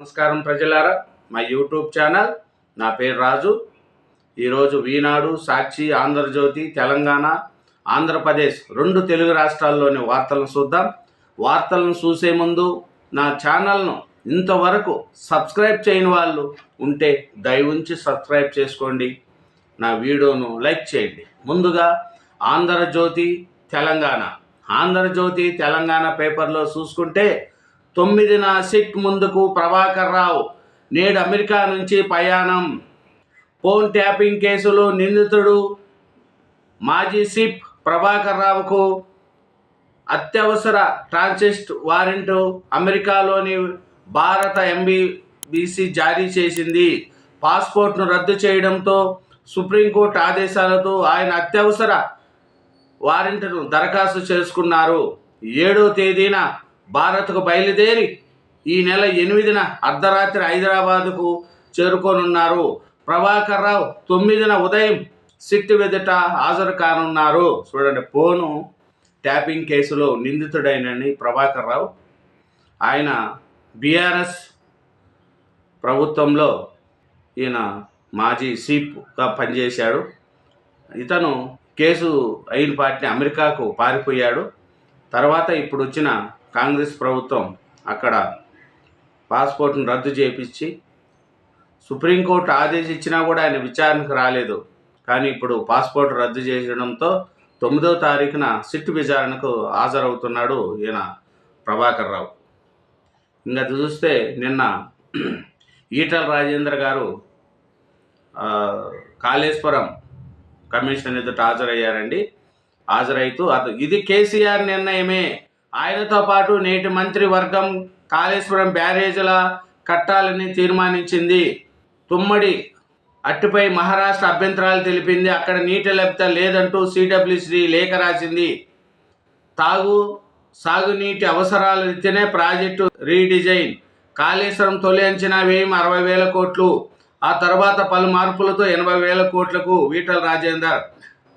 నమస్కారం ప్రజలారా, మా యూట్యూబ్ ఛానల్. నా పేరు రాజు. ఈరోజు ఈనాడు, సాక్షి, ఆంధ్రజ్యోతి, తెలంగాణ, ఆంధ్రప్రదేశ్ రెండు తెలుగు రాష్ట్రాల్లోని వార్తలను చూద్దాం. వార్తలను చూసే ముందు నా ఛానల్ను ఇంతవరకు సబ్స్క్రైబ్ చేయని వాళ్ళు ఉంటే దయవుంచి సబ్స్క్రైబ్ చేసుకోండి. నా వీడియోను లైక్ చేయండి. ముందుగా ఆంధ్రజ్యోతి తెలంగాణ పేపర్లో చూసుకుంటే 9న సిట్ ముందుకు ప్రభాకర్ రావు నేడు అమెరికా నుంచి ప్రయాణం. ఫోన్ ట్యాపింగ్ కేసులో నిందితుడు మాజీ సిప్ ప్రభాకర్ రావుకు అత్యవసర ట్రాన్సిట్ వారెంట్ అమెరికాలోని భారత ఎంబీసీ జారీ చేసింది. పాస్పోర్ట్ను రద్దు చేయడంతో సుప్రీంకోర్టు ఆదేశాలతో ఆయన అత్యవసర వారెంట్ను దరఖాస్తు చేసుకున్నారు. 7వ తేదీన భారత్కు బయలుదేరి ఈ నెల 8న అర్ధరాత్రి హైదరాబాదుకు చేరుకోనున్నారు. ప్రభాకర్ రావు 9న ఉదయం సిట్ ఎదుట హాజరు కానున్నారు. చూడండి, ఫోను ట్యాపింగ్ కేసులో నిందితుడైనని ప్రభాకర్ రావు. ఆయన బీఆర్ఎస్ ప్రభుత్వంలో ఈయన మాజీ సీప్గా పనిచేశాడు. ఇతను కేసు అయిన పార్టీ అమెరికాకు పారిపోయాడు. తర్వాత ఇప్పుడు వచ్చిన కాంగ్రెస్ ప్రభుత్వం అక్కడ పాస్పోర్ట్ను రద్దు చేయించి సుప్రీంకోర్టు ఆదేశించినా కూడా ఆయన విచారణకు రాలేదు. కానీ ఇప్పుడు పాస్పోర్ట్ రద్దు చేయడంతో 9వ తారీఖున సిట్ విచారణకు హాజరవుతున్నాడు ఈయన ప్రభాకర్ రావు. ఇంకా చూస్తే నిన్న ఈటల రాజేందర్ గారు కాళేశ్వరం కమిషన్ ఎదుట హాజరైతూ ఇది కేసీఆర్ నిర్ణయమే, ఆయనతో పాటు నేటి మంత్రి వర్గం కాళేశ్వరం బ్యారేజీల కట్టాలని తీర్మానించింది. తుమ్మడి అట్టుపై మహారాష్ట్ర అభ్యంతరాలు తెలిపింది. అక్కడ నీటి లభ్యత లేదంటూ సిడబ్ల్యూసీ లేఖ రాసింది. సాగునీటి అవసరాల రీత్యానే ప్రాజెక్టు రీడిజైన్. కాళేశ్వరం తొలి అంచనా వ్యయం 60,000 కోట్లు. ఆ తర్వాత పలు మార్పులతో 80,000 కోట్లకు ఈటల రాజేందర్.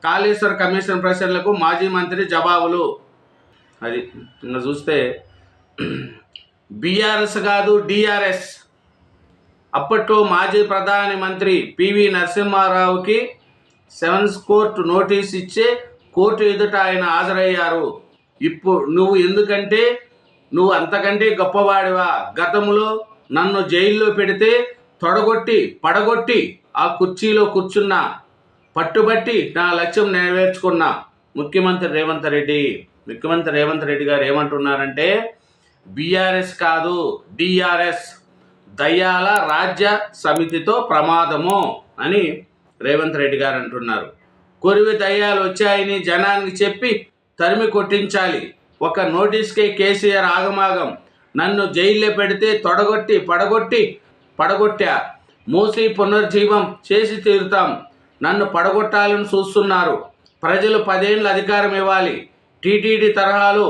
కాళేశ్వర కమిషన్ ప్రశ్నలకు మాజీ మంత్రి జవాబులు. అది ఇంకా చూస్తే బీఆర్ఎస్ కాదు డిఆర్ఎస్. అప్పట్లో మాజీ ప్రధాని మంత్రి పివి నరసింహారావుకి 7th కోర్టు నోటీస్ ఇచ్చే కోర్టు ఎదుట ఆయన హాజరయ్యారు. ఇప్పుడు నువ్వు అంతకంటే గొప్పవాడివా? గతంలో నన్ను జైల్లో పెడితే పడగొట్టి ఆ కుర్చీలో కూర్చున్నా, పట్టుబట్టి నా లక్ష్యం నెరవేర్చుకున్నా. ముఖ్యమంత్రి రేవంత్ రెడ్డి గారు ఏమంటున్నారంటే, బీఆర్ఎస్ కాదు డిఆర్ఎస్ దయ్యాల రాజ్య సమితితో ప్రమాదము అని రేవంత్ రెడ్డి గారు అంటున్నారు. కొరివి దయ్యాలు వచ్చాయని జనానికి చెప్పి తరిమి కొట్టించాలి. ఒక నోటీస్కే కేసీఆర్ ఆగమాగం. నన్ను జైల్లో పెడితే పడగొట్టా. మూసి పునర్జీవం చేసి తీరుతాం. నన్ను పడగొట్టాలని చూస్తున్నారు. ప్రజలు 10 ఏళ్ళు అధికారం ఇవ్వాలి. టీటీడీ తరహాలో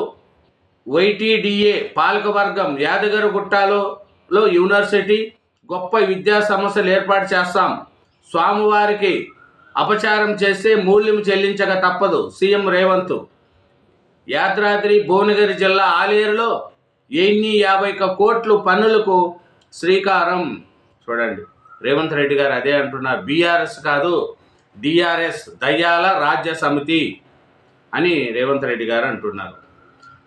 వైటీడీఏ పాలకవర్గం యాదగిరిగుట్టలో యూనివర్సిటీ గొప్ప విద్యా సంస్థలు ఏర్పాటు చేస్తాం. స్వామివారికి అపచారం చేస్తే మూల్యం చెల్లించక తప్పదు. సీఎం రేవంత్. యాదాద్రి భువనగిరి జిల్లా ఆలేరులో 50 కోట్లు పన్నులకు శ్రీకారం. చూడండి, రేవంత్ రెడ్డి గారు అదే అంటున్నారు. బీఆర్ఎస్ కాదు డిఆర్ఎస్ దయ్యాల రాజ్య సమితి అని రేవంత్ రెడ్డి గారు అంటున్నారు.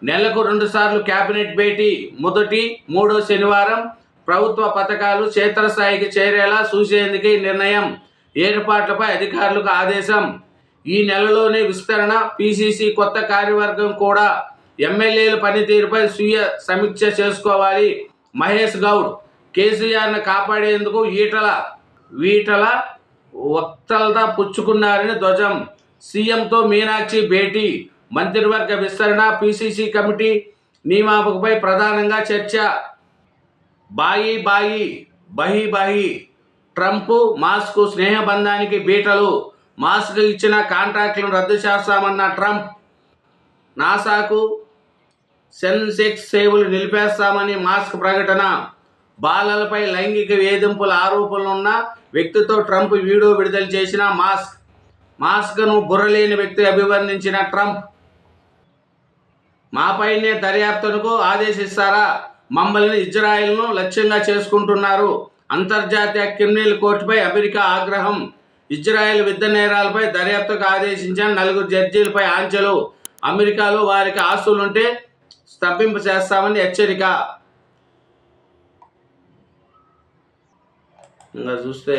నెలకు 2 సార్లు కేబినెట్ భేటీ. మొదటి 3వ శనివారం ప్రభుత్వ పథకాలు క్షేత్రస్థాయికి చేరేలా చూసేందుకే నిర్ణయం. ఏర్పాట్లపై అధికారులకు ఆదేశం. ఈ నెలలోనే విస్తరణ. పీసీసీ కొత్త కార్యవర్గం కూడా ఎమ్మెల్యేల పనితీరుపై స్వీయ సమీక్ష చేసుకోవాలి. మహేష్ గౌడ్. కేసీఆర్ను కాపాడేందుకు ఈటల వక్తలతో పుచ్చుకున్నారని ధ్వజం. సీఎంతో మీనాక్షి భేటీ. మంత్రివర్గ విస్తరణ, పీసీసీ కమిటీ నియామకంపై ప్రధానంగా చర్చ. బహి ట్రంప్ మాస్క్ స్నేహబంధానికి బీటలు. మాస్క్ ఇచ్చిన కాంట్రాక్టులను రద్దు చేస్తామన్న ట్రంప్. నాసాకు సెన్సెక్స్ సేవలు నిలిపేస్తామని మాస్క్ ప్రకటన. బాలలపై లైంగిక వేధింపుల ఆరోపణలున్న వ్యక్తితో ట్రంప్ వీడియో విడుదల చేసిన మాస్క్ను బుర్రలేని వ్యక్తి అభివర్ణించిన ట్రంప్. మాపైనే దర్యాప్తునకు ఆదేశిస్తారా? మమ్మల్ని ఇజ్రాయెల్ను లక్ష్యంగా చేసుకుంటున్నారు. అంతర్జాతీయ క్రిమినల్ కోర్టుపై అమెరికా ఆగ్రహం. ఇజ్రాయెల్ యుద్ధ నేరాలపై దర్యాప్తుకు ఆదేశించిన 4 జడ్జీలపై ఆంక్షలు. అమెరికాలో వారికి ఆస్తులుంటే స్తంభింప చేస్తామని హెచ్చరిక. ఇంకా చూస్తే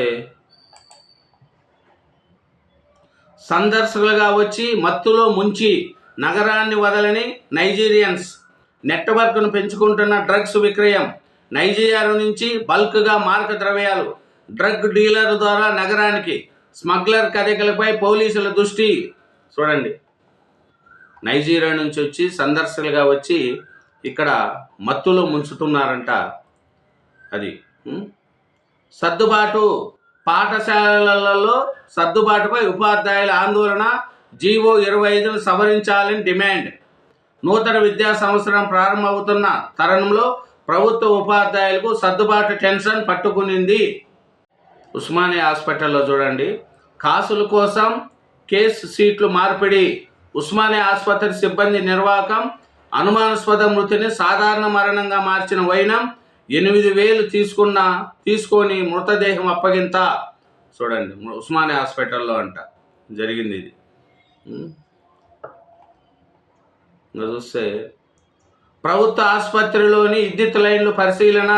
సందర్శకులుగా వచ్చి మత్తులో ముంచి నగరాన్ని వదలని నైజీరియన్స్. నెట్వర్క్ను పెంచుకుంటున్న డ్రగ్స్ విక్రయం. నైజీరియా నుంచి బల్క్గా మారక ద్రవ్యాలు డ్రగ్ డీలర్ ద్వారా నగరానికి. స్మగ్లర్ కదలికలపై పోలీసుల దృష్టి. చూడండి, నైజీరియా నుంచి వచ్చి సందర్శకులుగా వచ్చి ఇక్కడ మత్తులో ముంచుతున్నారంట. అది సర్దుబాటు. పాఠశాలలలో సర్దుబాటుపై ఉపాధ్యాయుల ఆందోళన. జీవో 25ను సవరించాలని డిమాండ్. నూతన విద్యా సంవత్సరం ప్రారంభమవుతున్న తరుణంలో ప్రభుత్వ ఉపాధ్యాయులకు సర్దుబాటు టెన్షన్ పట్టుకునింది. ఉస్మానియా హాస్పిటల్లో చూడండి, కాసుల కోసం కేసు సీట్లు మార్పిడి. ఉస్మానియా ఆసుపత్రి సిబ్బంది నిర్వాహకం. అనుమానాస్పద మృతిని సాధారణ మరణంగా మార్చిన వైనం. 8,000 తీసుకొని మృతదేహం అప్పగింత. చూడండి, ఉస్మానియా హాస్పిటల్లో అంట జరిగింది ఇది. ఇంకా చూస్తే ప్రభుత్వ ఆసుపత్రిలోని విద్యుత్ లైన్లు పరిశీలన.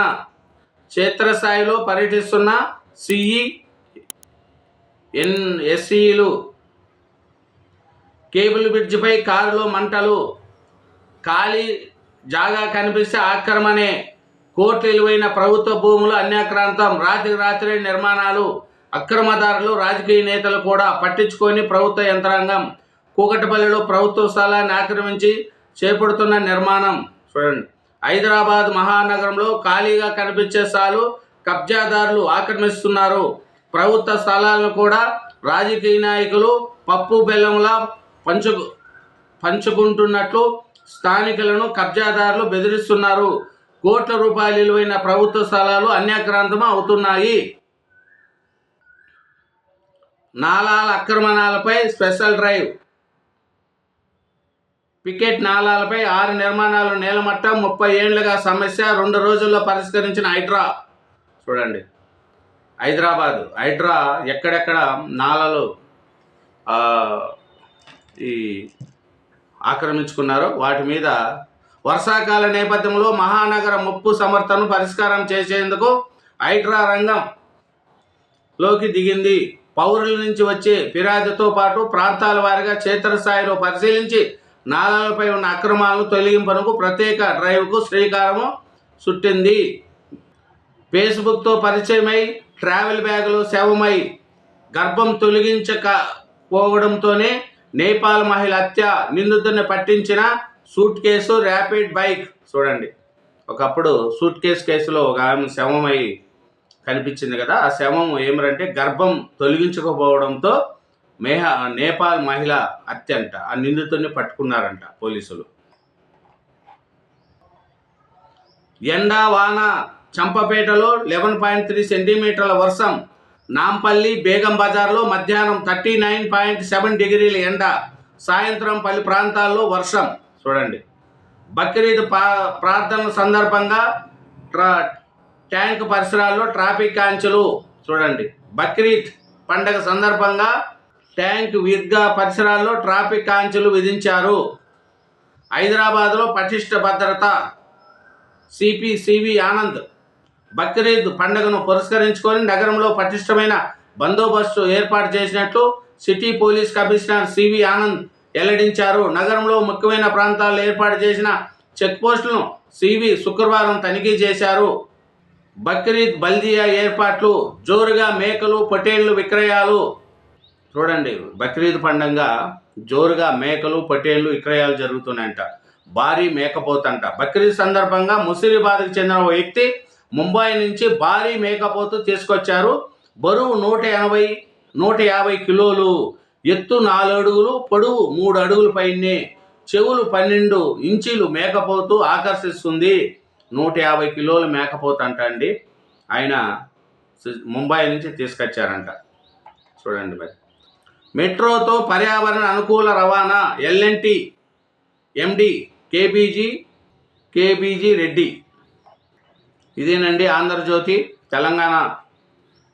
క్షేత్రస్థాయిలో పర్యటిస్తున్న ఎస్సీలు. కేబుల్ బ్రిడ్జిపై కారులో మంటలు. ఖాళీ జాగా కనిపిస్తే ఆక్రమణే. కోట్ల విలువైన ప్రభుత్వ భూములు అన్యాక్రాంతం. రాత్రి నిర్మాణాలు. అక్రమదారులు, రాజకీయ నేతలు కూడా పట్టించుకొని ప్రభుత్వ యంత్రాంగం. కూకటపల్లిలో ప్రభుత్వ స్థలాన్ని ఆక్రమించి చేపడుతున్న నిర్మాణం. చూడండి, హైదరాబాద్ మహానగరంలో ఖాళీగా కనిపించే స్థలాలు కబ్జాదారులు ఆక్రమిస్తున్నారు. ప్రభుత్వ స్థలాలను కూడా రాజకీయ నాయకులు పప్పు బెల్లంలా పంచుకుంటున్నట్లు స్థానికులను కబ్జాదారులు బెదిరిస్తున్నారు. కోట్ల రూపాయల విలువైన ప్రభుత్వ స్థలాలు అన్యాక్రాంతం అవుతున్నాయి. నాలాల ఆక్రమణలపై స్పెషల్ డ్రైవ్. పికెట్ నాలాలపై 6 నిర్మాణాలు నేలమట్టం. 30 ఏళ్లుగా సమస్య. 2 రోజుల్లో పరిష్కరించిన హైడ్రా. చూడండి, హైడ్రా ఎక్కడెక్కడ నాలలు ఈ ఆక్రమించుకున్నారో వాటి మీద వర్షాకాల నేపథ్యంలో మహానగర ముప్పు సమర్థను పరిష్కారం చేసేందుకు హైడ్రా రంగంలోకి దిగింది. పౌరుల నుంచి వచ్చే ఫిర్యాదుతో పాటు ప్రాంతాల వారీగా క్షేత్రస్థాయిలో పరిశీలించి నాలాలపై ఉన్న అక్రమాలను తొలగింపునకు ప్రత్యేక డ్రైవ్కు శ్రీకారం చుట్టింది. ఫేస్బుక్తో పరిచయమై ట్రావెల్ బ్యాగులో శవమై గర్భం తొలగించకపోవడంతోనే నేపాల్ మహిళ హత్య. నిందితుడిని పట్టించిన సూట్ కేసు ర్యాపిడ్ బైక్. చూడండి, ఒకప్పుడు సూట్ కేసులో ఒక ఆమె శవమై కనిపించింది కదా, ఆ శవం ఏమిటంటే గర్భం తొలగించకపోవడంతో నేపాల్ మహిళ హత్య అంట. ఆ నిందితుడిని పట్టుకున్నారంట పోలీసులు. ఎండా వాన. చంపపేటలో 11.3 సెంటీమీటర్ల వర్షం. నాంపల్లి బేగం బజార్లో మధ్యాహ్నం 39.7 డిగ్రీల ఎండ. సాయంత్రం పలు ప్రాంతాల్లో వర్షం. చూడండి, బక్రీద్ ప్రార్థనల సందర్భంగా ట్యాంక్ పరిసరాల్లో ట్రాఫిక్ ఆంక్షలు. చూడండి, బక్రీద్ పండగ సందర్భంగా ట్యాంక్ ఈద్గా పరిసరాల్లో ట్రాఫిక్ ఆంక్షలు విధించారు. హైదరాబాద్లో పటిష్ట భద్రత. సివి ఆనంద్. బక్రీద్ పండుగను పురస్కరించుకొని నగరంలో పటిష్టమైన బందోబస్తు ఏర్పాటు చేసినట్లు city police commissioner C V Anand వెల్లడించారు. నగరంలో ముఖ్యమైన ప్రాంతాల్లో ఏర్పాటు చేసిన చెక్పోస్టులను సివి శుక్రవారం తనిఖీ చేశారు. బక్రీద్ బల్దియా ఏర్పాట్లు. జోరుగా మేకలు పొటేళ్లు విక్రయాలు. చూడండి, బక్రీద్ పండుగ జోరుగా మేకలు పొటేళ్లు విక్రయాలు జరుగుతున్నాయంట. భారీ మేకపోతంట. బక్రీద్ సందర్భంగా ముసిరిబాద్కు చెందిన ఓ వ్యక్తి ముంబై నుంచి భారీ మేకపోతు తీసుకొచ్చారు. బరువు 150 కిలోలు. ఎత్తు 4 అడుగులు, పొడవు 3 అడుగుల పైనే. చెవులు 12 ఇంచీలు మేకపోతు ఆకర్షిస్తుంది. 150 కిలోల మేకపోతు అంట అండి. ఆయన ముంబై నుంచి తీసుకొచ్చారంట. చూడండి, మరి మెట్రోతో పర్యావరణ అనుకూల రవాణా. ఎల్ఎన్టీ ఎండి కేబీజీ రెడ్డి. ఇదేనండి ఆంధ్రజ్యోతి తెలంగాణ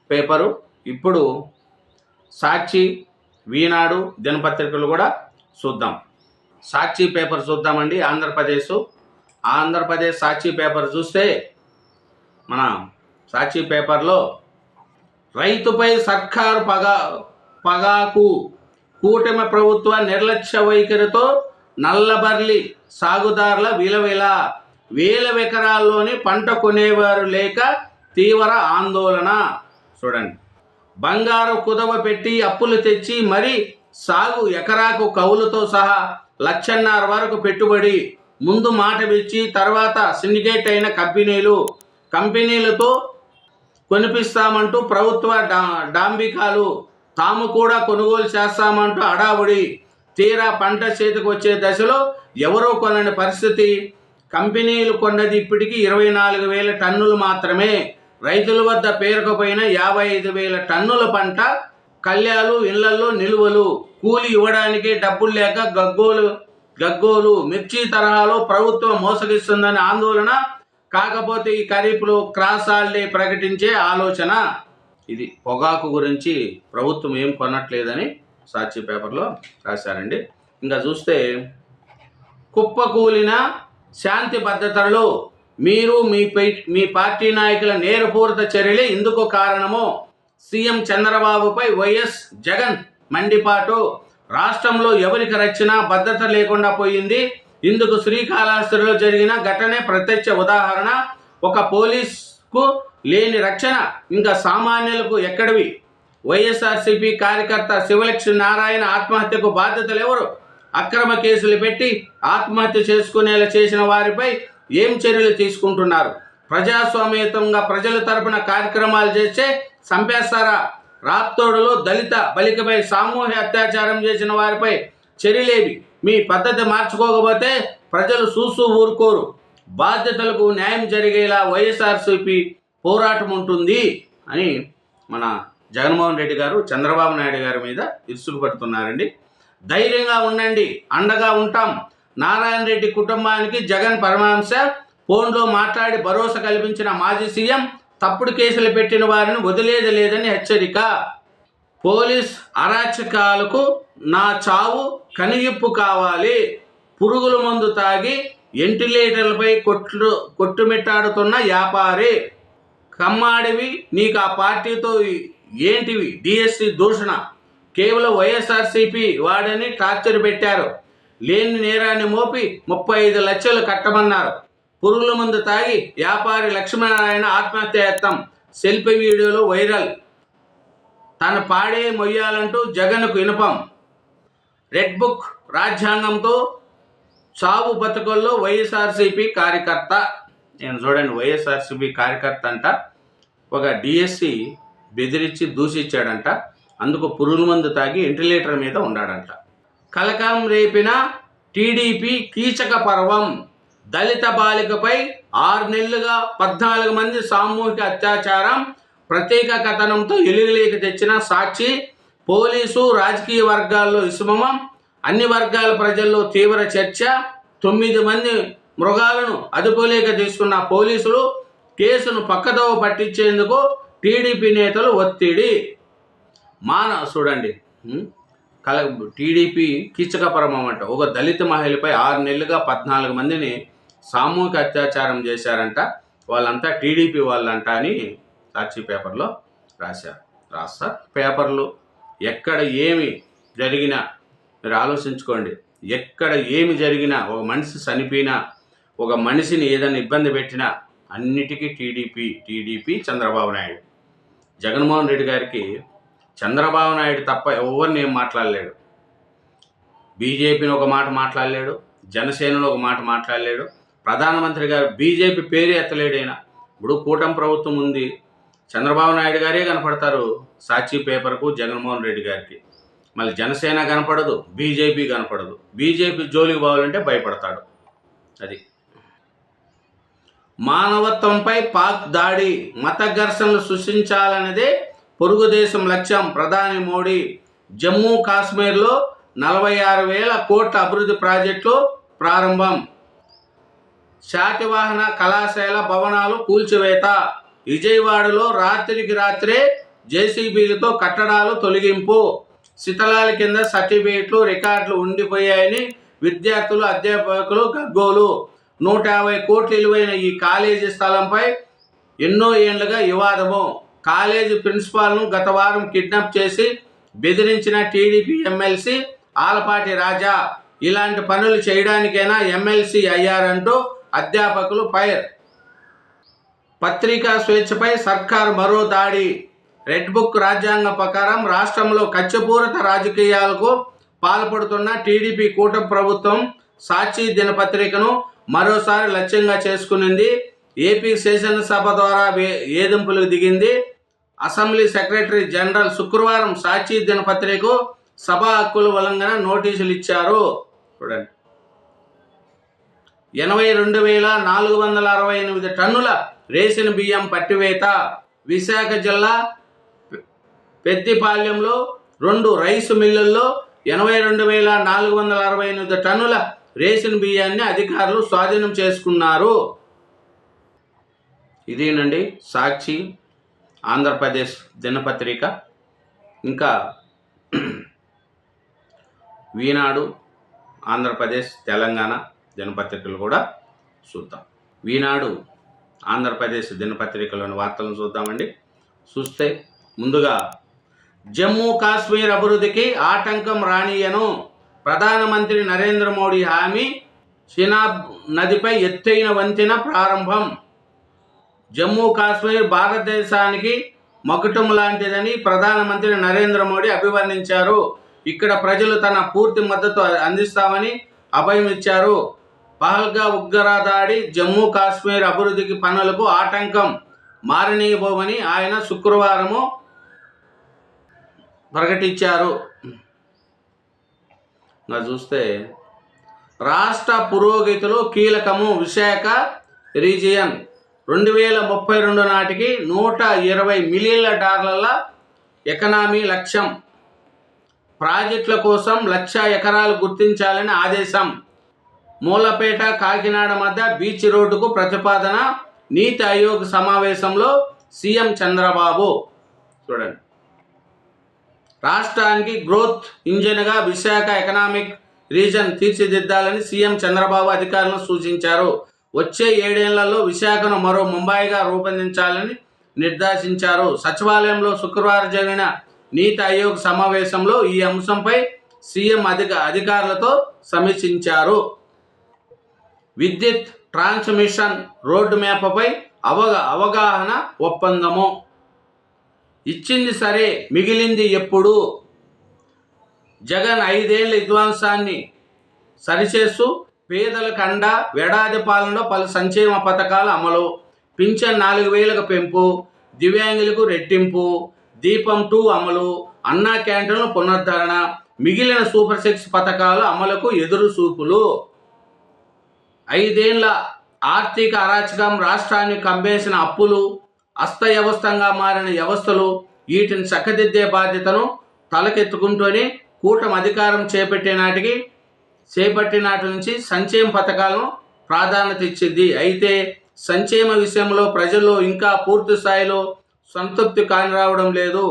పేపరు. ఇప్పుడు సాక్షి, ఈనాడు దినపత్రికలు కూడా చూద్దాం. సాక్షి పేపర్ చూద్దామండి. ఆంధ్రప్రదేశ్ సాక్షి పేపర్ చూస్తే మన సాక్షి పేపర్లో రైతుపై సర్కారు పగాకు, కూటమి ప్రభుత్వ నిర్లక్ష్య వైఖరితో నల్లబర్లి సాగుదారుల విలవిల, వేల ఎకరాల్లోని పంట కొనేవారు లేక తీవ్ర ఆందోళన. చూడండి, బంగారు కుదవ పెట్టి అప్పులు తెచ్చి మరి సాగు ఎకరాకు కౌలుతో సహా 1,50,000 వరకు పెట్టుబడి, ముందు మాట ఇచ్చి తర్వాత సిండికేట్ అయిన కంపెనీలతో కొనిపిస్తామంటూ ప్రభుత్వ డాంబికాలు, తాము కూడా కొనుగోలు చేస్తామంటూ అడావుడి. తీరా పంట చేతికి వచ్చే దశలో ఎవరో కొనని పరిస్థితి. కంపెనీలు కొన్నది ఇప్పటికీ 24,000 టన్నులు మాత్రమే. రైతుల వద్ద పేరుకుపోయిన 55,000 టన్నుల పంట కళ్యాలు, ఇళ్లల్లో నిలువలు. కూలి ఇవ్వడానికి డబ్బులు లేక గగ్గోలు. మిర్చి తరహాలో ప్రభుత్వం మోసగిస్తుందని ఆందోళన. కాకపోతే ఈ ఖరీఫ్లో క్రాస్ హాలిడే ప్రకటించే ఆలోచన. ఇది పొగాకు గురించి ప్రభుత్వం ఏం కొనట్లేదని సాక్షి పేపర్లో రాశారండి. ఇంకా చూస్తే కుప్పకూలిన శాంతి భద్రతలు, మీరు మీ పార్టీ నాయకుల నేరపూరిత చర్యలే ఇందుకు కారణము. సీఎం చంద్రబాబుపై వైఎస్ జగన్ మండిపాటు. రాష్ట్రంలో ఎవరికి రక్షణ భద్రత లేకుండా పోయింది. ఇందుకు శ్రీకాళహస్తిలో జరిగిన ఘటనే ప్రత్యక్ష ఉదాహరణ. ఒక పోలీసుకు లేని రక్షణ ఇంకా సామాన్యులకు ఎక్కడివి? వైఎస్ఆర్సీపీ కార్యకర్త శివలక్ష్మి నారాయణ ఆత్మహత్యకు బాధ్యతలు ఎవరు? అక్రమ కేసులు పెట్టి ఆత్మహత్య చేసుకునేలా చేసిన వారిపై ఏం చర్యలు తీసుకుంటున్నారు? ప్రజాస్వామ్యయుతంగా ప్రజల తరపున కార్యక్రమాలు చేస్తే చంపేస్తారా? రాప్తోడులో దళిత బాలికపై సామూహిక అత్యాచారం చేసిన వారిపై చర్యలేవి? మీ పద్ధతి మార్చుకోకపోతే ప్రజలు చూస్తూ ఊరుకోరు. బాధ్యతలకు న్యాయం జరిగేలా వైఎస్ఆర్సీపీ పోరాటం ఉంటుంది అని మన జగన్మోహన్ రెడ్డి గారు చంద్రబాబు నాయుడు గారి మీద ఇరుసుకుపడుతున్నారండి. ధైర్యంగా ఉండండి, అండగా ఉంటాం. నారాయణ రెడ్డి కుటుంబానికి జగన్ పరమహంస ఫోన్లో మాట్లాడి భరోసా కల్పించిన మాజీ సీఎం తప్పుడు కేసులు పెట్టిన వారిని వదిలేది లేదని హెచ్చరిక. పోలీస్ అరాచకాలకు నా చావు కనిగిప్పు కావాలి. పురుగుల మందు తాగి వెంటిలేటర్లపై కొట్టుమిట్టాడుతున్న వ్యాపారి. కమ్మాడివి, నీకు ఆ పార్టీతో ఏంటివి? డిఎస్సి దూషణ. కేవలం వైఎస్ఆర్సీపీ వాడని టార్చర్ పెట్టారు. లేని నేరాన్ని మోపి 35 లక్షలు కట్టమన్నారు. పురుగుల మందు తాగి వ్యాపారి లక్ష్మీనారాయణ ఆత్మహత్య యత్నం సెల్ఫీ వీడియోలో వైరల్. తన పాడే మొయ్యాలంటూ జగన్కు వినపం. రెడ్ బుక్ రాజ్యాంగంతో చావు బతుకుల్లో వైఎస్ఆర్సీపీ కార్యకర్త. నేను చూడండి, వైఎస్ఆర్సీపీ కార్యకర్త అంట ఒక డిఎస్సి బెదిరించి దూషించాడంట. అందుకు పురుగుల మందు తాగి వెంటిలేటర్ మీద ఉన్నాడంట. కలకం రేపిన టీడీపీ కీచక పర్వం. దళిత బాలికపై 6 నెలలుగా 14 మంది సామూహిక అత్యాచారం. ప్రత్యేక కథనంతో ఎలుగులేక తెచ్చిన సాక్షి. పోలీసు రాజకీయ వర్గాల్లో విస్మమం. అన్ని వర్గాల ప్రజల్లో తీవ్ర చర్చ. 9 మంది మృగాలను అదుపులేక తీసుకున్న పోలీసులు. కేసును పక్కదోవ పట్టించేందుకు టీడీపీ నేతలు ఒత్తిడి. చూడండి, టీడీపీ కీచకపరమం అంట. ఒక దళిత మహిళపై 6 నెలలుగా 14 మందిని సామూహిక అత్యాచారం చేశారంట. వాళ్ళంతా టీడీపీ వాళ్ళంట అని సాక్షి పేపర్లో రాస్తారు. పేపర్లు ఎక్కడ ఏమి జరిగినా మీరు ఆలోచించుకోండి. ఎక్కడ ఏమి జరిగినా, ఒక మనిషి చనిపోయినా, ఒక మనిషిని ఏదైనా ఇబ్బంది పెట్టినా అన్నిటికీ టీడీపీ చంద్రబాబు నాయుడు. జగన్మోహన్ రెడ్డి గారికి చంద్రబాబు నాయుడు తప్ప ఎవరిని ఏం మాట్లాడలేడు. బీజేపీని ఒక మాట మాట్లాడలేడు, జనసేనలో ఒక మాట మాట్లాడలేడు. ప్రధానమంత్రి గారు బీజేపీ పేరు ఎత్తలేడైనా. ఇప్పుడు కూటమి ప్రభుత్వం ఉంది, చంద్రబాబు నాయుడు గారే కనపడతారు సాక్షి పేపర్కు, జగన్మోహన్ రెడ్డి గారికి. మళ్ళీ జనసేన కనపడదు, బీజేపీ కనపడదు. బీజేపీ జోలికి పోవాలంటే భయపడతాడు. అది మానవత్వంపై పాక్ దాడి, మత ఘర్షణలు సృష్టించాలన్నదే పొరుగు దేశం లక్ష్యం. ప్రధాని మోడీ. జమ్మూ కాశ్మీర్లో 46,000 కోట్ల అభివృద్ధి ప్రాజెక్టులు ప్రారంభం. శాతవాహన కళాశాల భవనాలు కూల్చివేత. విజయవాడలో రాత్రికి రాత్రే జేసీబీలతో కట్టడాలు తొలగింపు. శిథిలాల కింద సర్టిఫికేట్లు రికార్డులు ఉండిపోయాయని విద్యార్థులు అధ్యాపకులు గగ్గోలు. 150 కోట్లు విలువైన ఈ కాలేజీ స్థలంపై ఎన్నో ఏళ్లుగా వివాదము. కాలేజీ ప్రిన్సిపాల్ను గత వారం కిడ్నాప్ చేసి బెదిరించిన టీడీపీ ఎమ్మెల్సీ ఆలపాటి రాజా. ఇలాంటి పనులు చేయడానికైనా ఎమ్మెల్సీ అయ్యారంటూ అధ్యాపకులు ఫైర్. పత్రికా స్వేచ్ఛపై సర్కారు మరో దాడి. రెడ్ బుక్ రాజ్యాంగం ప్రకారం రాష్ట్రంలో కక్షపూరిత రాజకీయాలకు పాల్పడుతున్న టీడీపీ కూటమి ప్రభుత్వం సాక్షి దినపత్రికను మరోసారి లక్ష్యంగా చేసుకునింది. ఏపీ శాసనసభ ద్వారా వేధింపులకు దిగింది. అసెంబ్లీ సెక్రటరీ జనరల్ శుక్రవారం సాక్షి దినపత్రికకు సభా హక్కుల ఉల్లంఘన నోటీసులు ఇచ్చారు. చూడండి, 82,468 టన్నుల రేషన్ బియ్యం పట్టివేత. విశాఖ జిల్లా పెద్దిపాలెంలో 2 రైసు మిల్లుల్లో 82,468 టన్నుల రేషన్ బియ్యాన్ని అధికారులు స్వాధీనం చేసుకున్నారు. ఇదేనండి సాక్షి ఆంధ్రప్రదేశ్ దినపత్రిక. ఇంకా ఈనాడు ఆంధ్రప్రదేశ్ తెలంగాణ దినపత్రికలు కూడా చూద్దాం. ఈనాడు ఆంధ్రప్రదేశ్ దినపత్రికలోని వార్తలను చూద్దామండి. చూస్తే ముందుగా జమ్మూ కాశ్మీర్ అభివృద్ధికి ఆటంకం రానియను ప్రధానమంత్రి నరేంద్ర మోడీ హామీ. చినాబ్ నదిపై ఎత్తైన వంతెన ప్రారంభం. జమ్మూ కాశ్మీర్ భారతదేశానికి మకుటం లాంటిదని ప్రధానమంత్రి నరేంద్ర మోడీ అభివర్ణించారు. ఇక్కడ ప్రజలు తన పూర్తి మద్దతు అందిస్తామని అభయం ఇచ్చారు. పహల్గా ఉగ్రవాద దాడి జమ్మూ కాశ్మీర్ అభివృద్ధికి పనులకు ఆటంకం మారనీయబోమని ఆయన శుక్రవారము ప్రకటించారు. చూస్తే రాష్ట్ర పురోగతిలో కీలకము. విశాఖ రీజియన్ 2032 నాటికి $120 మిలియన్ల ఎకనామీ లక్ష్యం. ప్రాజెక్టుల కోసం 1,00,000 ఎకరాలు గుర్తించాలని ఆదేశం. మూలపేట కాకినాడ మధ్య బీచ్ రోడ్డుకు ప్రతిపాదన. నీతి ఆయోగ్ సమావేశంలో సీఎం చంద్రబాబు. చూడండి, రాష్ట్రానికి గ్రోత్ ఇంజిన్గా విశాఖ ఎకనామిక్ రీజన్ తీర్చిదిద్దాలని సీఎం చంద్రబాబు అధికారులను సూచించారు. వచ్చే 7 ఏళ్లలో విశాఖను మరో ముంబైగా రూపొందించాలని నిర్దేశించారు. సచివాలయంలో శుక్రవారం జరిగిన నీతి ఆయోగ్ సమావేశంలో ఈ అంశంపై సీఎం అధికారులతో సమీక్షించారు. విద్యుత్ ట్రాన్స్మిషన్ రోడ్డు మ్యాప్పై అవగాహన ఒప్పందము. ఇచ్చింది సరే, మిగిలింది ఎప్పుడు? జగన్ 5 ఏళ్ల విధ్వంసాన్ని సరిచేస్తూ పేదలకు అండ. ఏడాది పాలనలో పలు సంక్షేమ పథకాల అమలు. పింఛన్ 4,000కు పెంపు. దివ్యాంగులకు రెట్టింపు. దీపం 2 అమలు. అన్నా క్యాంటీన్ల పునరుద్ధరణ. మిగిలిన సూపర్ 6 పథకాల అమలుకు ఎదురు చూపులు. 5 ఏళ్ల ఆర్థిక అరాచకం, రాష్ట్రాన్ని కంపేసిన అప్పులు, అస్తవ్యవస్థంగా మారిన వ్యవస్థలు, వీటిని చక్కదిద్దే బాధ్యతను తలకెత్తుకుంటూనే కూటమి అధికారం చేపట్టిన నాటి నుంచి సంక్షేమ పథకాలను ప్రాధాన్యత ఇచ్చింది. అయితే సంక్షేమ విషయంలో ప్రజల్లో ఇంకా పూర్తి స్థాయిలో సంతృప్తి కానిరావడం లేదు.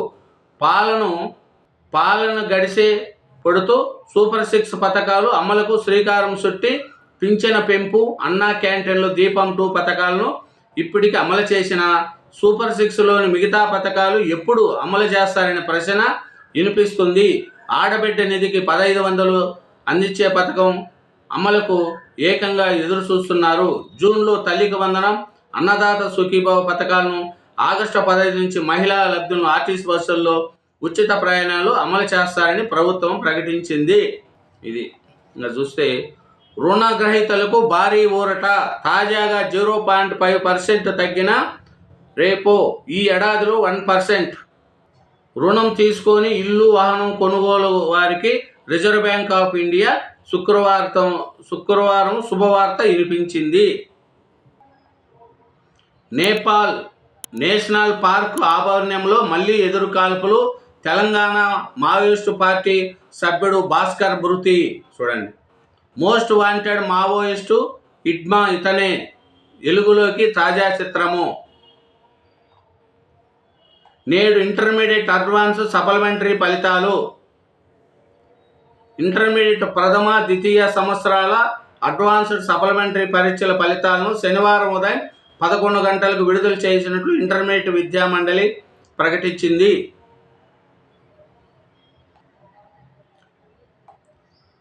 పాలన గడిసే పడుతూ సూపర్ 6 పథకాలు అమలుకు శ్రీకారం చుట్టి పింఛను పెంపు, అన్నా క్యాంటీన్లు, దీపం 2 పథకాలను ఇప్పటికి అమలు చేసిన సూపర్ 6లోని మిగతా పథకాలు ఎప్పుడు అమలు చేస్తారనే ప్రశ్న వినిపిస్తుంది. ఆడబిడ్డ నిధికి 1,500 అందించే పథకం అమలుకు ఏకంగా ఎదురు చూస్తున్నారు. జూన్లో తల్లికి వందనం, అన్నదాత సుఖీభావ పథకాలను ఆగస్టు 15 నుంచి మహిళా లబ్ధులను ఆర్టీసీ బస్సుల్లో ఉచిత ప్రయాణాలు అమలు చేస్తారని ప్రభుత్వం ప్రకటించింది. ఇది ఇంకా చూస్తే రుణగ్రహీతలకు భారీ ఊరట. తాజాగా 0.5% తగ్గిన రేపో ఈ ఏడాదిలో 1% రుణం తీసుకొని ఇల్లు, వాహనం కొనుగోలు వారికి రిజర్వ్ బ్యాంక్ ఆఫ్ ఇండియా శుక్రవారం శుభవార్త వినిపించింది. నేపాల్ నేషనల్ పార్క్ ఆభరణంలో మళ్లీ ఎదురుకాల్పులు. తెలంగాణ మావోయిస్టు పార్టీ సభ్యుడు భాస్కర్ మృతి. చూడండి, మోస్ట్ వాంటెడ్ మావోయిస్టు ఇడ్మా ఇతనే వెలుగులోకి తాజా చిత్రము. నేడు ఇంటర్మీడియట్ అడ్వాన్స్ సప్లిమెంటరీ ఫలితాలు. ఇంటర్మీడియట్ ప్రథమ ద్వితీయ సంవత్సరాల అడ్వాన్స్డ్ సప్లిమెంటరీ పరీక్షల ఫలితాలను శనివారం ఉదయం 11 గంటలకు విడుదల చేసినట్లు ఇంటర్మీడియట్ విద్యా మండలి ప్రకటించింది.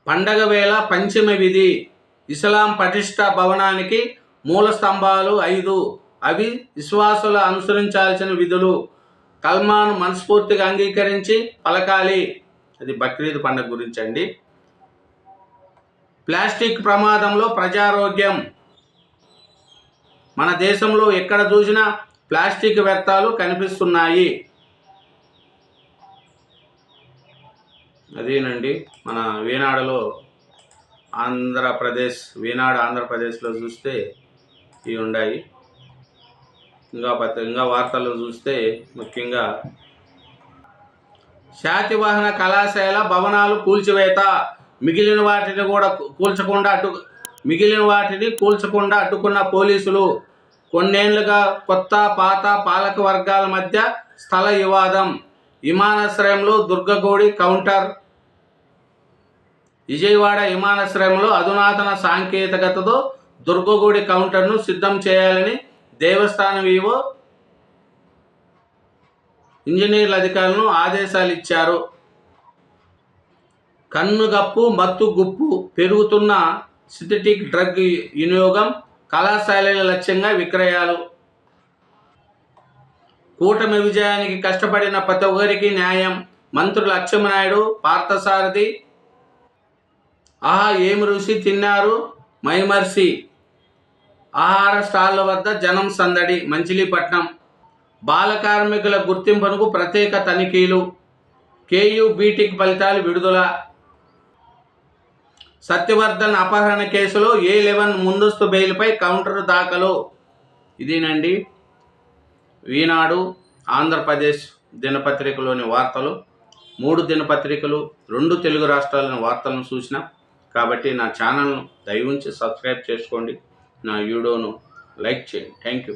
పండగ వేళ పంచమి విధి. ఇస్లాం పటిష్ట భవనానికి మూల స్తంభాలు 5. అవి విశ్వాసులు అనుసరించాల్సిన విధులు. కల్మాను మనస్ఫూర్తిగా అంగీకరించి పలకాలి. అది బక్రీద్ పండుగ గురించి అండి. ప్లాస్టిక్ ప్రమాదంలో ప్రజారోగ్యం. మన దేశంలో ఎక్కడ చూసినా ప్లాస్టిక్ వ్యర్థాలు కనిపిస్తున్నాయి. అదేనండి మన వీనాడులో ఆంధ్రప్రదేశ్లో చూస్తే ఇవి ఉన్నాయి. ఇంకా వార్తల్లో చూస్తే ముఖ్యంగా శాతివాహన కళాశాల భవనాలు కూల్చివేత. మిగిలిన వాటిని కూల్చకుండా అడ్డుకున్న పోలీసులు. కొన్నేళ్లుగా కొత్త పాత పాలక వర్గాల మధ్య స్థల వివాదం. విమానాశ్రయంలో దుర్గగూడి కౌంటర్. విజయవాడ విమానాశ్రయంలో అధునాతన సాంకేతికతతో దుర్గగూడి కౌంటర్ను సిద్ధం చేయాలని దేవస్థానం ఈవో ఇంజనీర్ల అధికారులను ఆదేశాలు ఇచ్చారు. కన్నుగప్పు మత్తు గుప్పు. పెరుగుతున్న సింథటిక్ డ్రగ్ వినియోగం. కళాశాలల లక్ష్యంగా విక్రయాలు. కూటమి విజయానికి కష్టపడిన ప్రతి ఒక్కరికి న్యాయం. మంత్రులు అచ్చెన్నాయుడు, పార్థసారథి. ఆహా ఏమి రుచి తిన్నారు మైమర్సి. ఆహార స్టాళ్ల వద్ద జనం సందడి. మచిలీపట్నం. బాల కార్మికుల గుర్తింపునకు ప్రత్యేక తనిఖీలు. కేయూ బీటెక్ ఫలితాలు విడుదల. సత్యవర్ధన్ అపహరణ కేసులో A11 ముందస్తు బెయిల్పై కౌంటర్ దాఖలు. ఇదేనండి ఈనాడు ఆంధ్రప్రదేశ్ దినపత్రికలోని వార్తలు. 3 దినపత్రికలు 2 తెలుగు రాష్ట్రాల వార్తలను చూసిన కాబట్టి నా ఛానల్ను దయవుంచి సబ్స్క్రైబ్ చేసుకోండి. నా వీడియోను లైక్ చేయండి. Thank you.